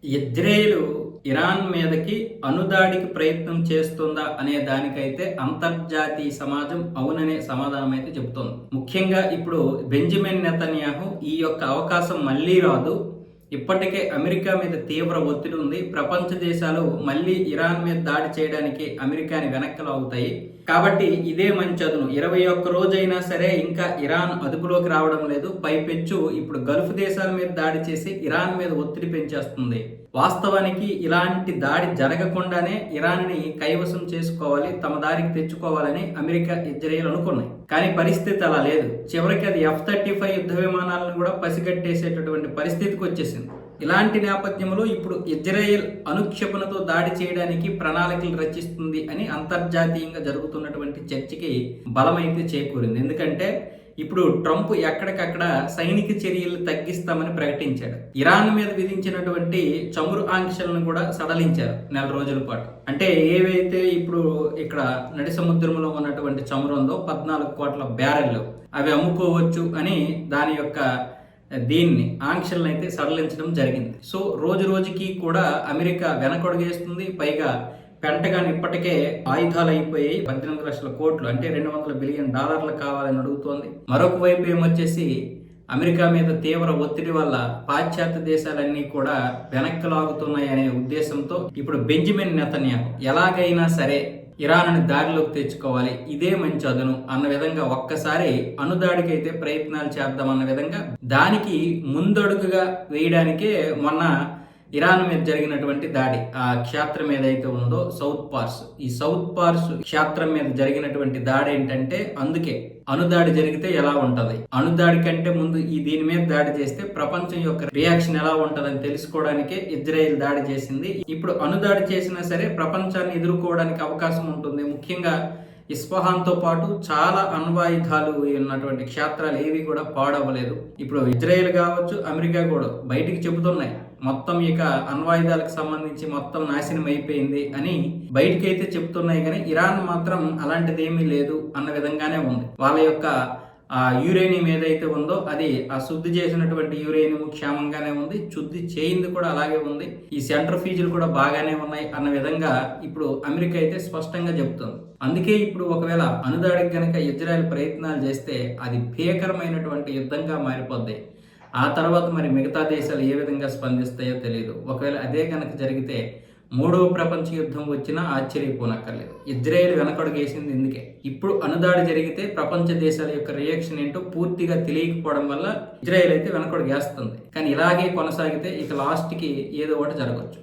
Israel Iran మీదకి అణుదాడికి ప్రయత్నం చేస్తుందా అనే దానికైతే అంతర్జాతీయ సమాజం అవుననే సమాధానం అయితే చెబుతోంది. ముఖ్యంగా ఇప్పుడు బెంజమిన్ నెతన్యాహు ఈ యొక్క అవకాశం మళ్ళీ రాదు, ఇప్పటికే అమెరికా మీద తీవ్ర ఒత్తిడి ఉంది, ప్రపంచ దేశాలు మళ్ళీ ఇరాన్ మీద దాడి చేయడానికి అమెరికాని వెనక్కి లాగుతాయి, కాబట్టి ఇదే మంచి అదును, 21 రోజైనా సరే ఇంకా ఇరాన్ అదుపులోకి రావడం లేదు, పైపెచ్చు ఇప్పుడు గల్ఫ్ దేశాల మీద దాడి చేసి ఇరాన్ మీద ఒత్తిడి పెంచేస్తుంది. వాస్తవానికి ఇలాంటి దాడి జరగకుండానే ఇరాన్ని కైవసం చేసుకోవాలి, తమ దారికి తెచ్చుకోవాలని అమెరికా, ఇజ్రాయెల్ అనుకున్నాయి. కానీ పరిస్థితి అలా లేదు. చివరికి అది F-35 యుద్ధ విమానాలను కూడా పసిగట్టేసేటటువంటి పరిస్థితికి వచ్చేసింది. ఇలాంటి నేపథ్యంలో ఇప్పుడు ఇజ్రాయెల్ అనుక్షేపణతో దాడి చేయడానికి ప్రణాళికలు రచిస్తుంది అని అంతర్జాతీయంగా జరుగుతున్నటువంటి చర్చకి బలమైతే చేకూరింది. ఎందుకంటే ఇప్పుడు ట్రంప్ ఎక్కడికక్కడ సైనిక చర్యలు తగ్గిస్తామని ప్రకటించాడు. ఇరాన్ మీద విధించినటువంటి చమురు ఆంక్షలను కూడా సడలించారు నెల రోజుల పాటు. అంటే ఏవైతే ఇప్పుడు ఇక్కడ నడి సముద్రంలో ఉన్నటువంటి చమురు ఉందో 14 కోట్ల బ్యారెళ్ళు అవి అమ్ముకోవచ్చు అని దాని యొక్క దీన్ని ఆంక్షలను అయితే సడలించడం జరిగింది. సో రోజు రోజుకి కూడా అమెరికా వెనకడుగేస్తుంది. పైగా పెంటగాన్ ఇప్పటికే ఆయుధాలు అయిపోయాయి, 18 లక్షల కోట్లు అంటే $200 బిలియన్ కావాలని అడుగుతోంది. మరొక వైపు ఏమొచ్చేసి అమెరికా మీద తీవ్ర ఒత్తిడి వల్ల పాశ్చాత్య దేశాలన్నీ కూడా వెనక్కి లాగుతున్నాయి అనే ఉద్దేశంతో ఇప్పుడు బెంజమిన్ నెతన్యాహు ఎలాగైనా సరే ఇరాన్ని దారిలోకి తెచ్చుకోవాలి, ఇదే మంచి అదును అన్న విధంగా ఒక్కసారి అణుదాడికి అయితే ప్రయత్నాలు చేద్దామన్న విధంగా దానికి ముందడుగుగా వేయడానికే మొన్న ఇరాన్ మీద జరిగినటువంటి దాడి, ఆ క్షేత్రం ఏదైతే ఉందో సౌత్ పార్స్, ఈ సౌత్ పార్స్ క్షేత్రం మీద జరిగినటువంటి దాడి ఏంటంటే అందుకే అణుదాడి జరిగితే ఎలా ఉంటది, అణుదాడి కంటే ముందు దీని మీద దాడి చేస్తే ప్రపంచం యొక్క రియాక్షన్ ఎలా ఉంటదని తెలుసుకోవడానికే ఇజ్రాయెల్ దాడి చేసింది. ఇప్పుడు అణుదాడి చేసినా సరే ప్రపంచాన్ని ఎదుర్కోవడానికి అవకాశం ఉంటుంది. ముఖ్యంగా ఇస్ఫహాన్తో పాటు చాలా అణ్వాయుధాలు ఉన్నటువంటి క్షేత్రాలు ఏవి కూడా పాడవలేదు. ఇప్పుడు ఇజ్రాయెల్ కావచ్చు, అమెరికా కూడా బయటికి చెబుతున్నాయి మొత్తం ఇక అణ్వాయుధాలకు సంబంధించి మొత్తం నాశనం అయిపోయింది అని బయటికైతే చెప్తున్నాయి. కానీ ఇరాన్ మాత్రం అలాంటిది ఏమీ లేదు అన్న విధంగానే ఉంది. వాళ్ళ యొక్క ఆ యురేనియం ఏదైతే ఉందో అది ఆ శుద్ధి చేసినటువంటి యురేనియం క్షేమంగానే ఉంది, శుద్ధి చేయింది కూడా అలాగే ఉంది, ఈ సెంట్రిఫ్యూజులు కూడా బాగానే ఉన్నాయి అన్న విధంగా ఇప్పుడు అమెరికా అయితే స్పష్టంగా చెబుతుంది. అందుకే ఇప్పుడు ఒకవేళ అణుదాడికి గనక ఇజ్రాయెల్ ప్రయత్నాలు చేస్తే అది భీకరమైనటువంటి యుద్ధంగా మారిపోద్ది. ఆ తర్వాత మరి మిగతా దేశాలు ఏ విధంగా స్పందిస్తాయో తెలియదు. ఒకవేళ అదే కనుక జరిగితే 3వ ప్రపంచ యుద్ధం వచ్చినా ఆశ్చర్యపోనక్కర్లేదు. ఇజ్రాయెల్ వెనకడుగేసింది ఇందుకే. ఇప్పుడు అణుదాడి జరిగితే ప్రపంచ దేశాల యొక్క రియాక్షన్ ఏంటో పూర్తిగా తెలియకపోవడం వల్ల ఇజ్రాయెల్ అయితే వెనకడుగేస్తుంది. కానీ ఇలాగే కొనసాగితే ఇక లాస్ట్కి ఏదో ఒకటి జరగవచ్చు.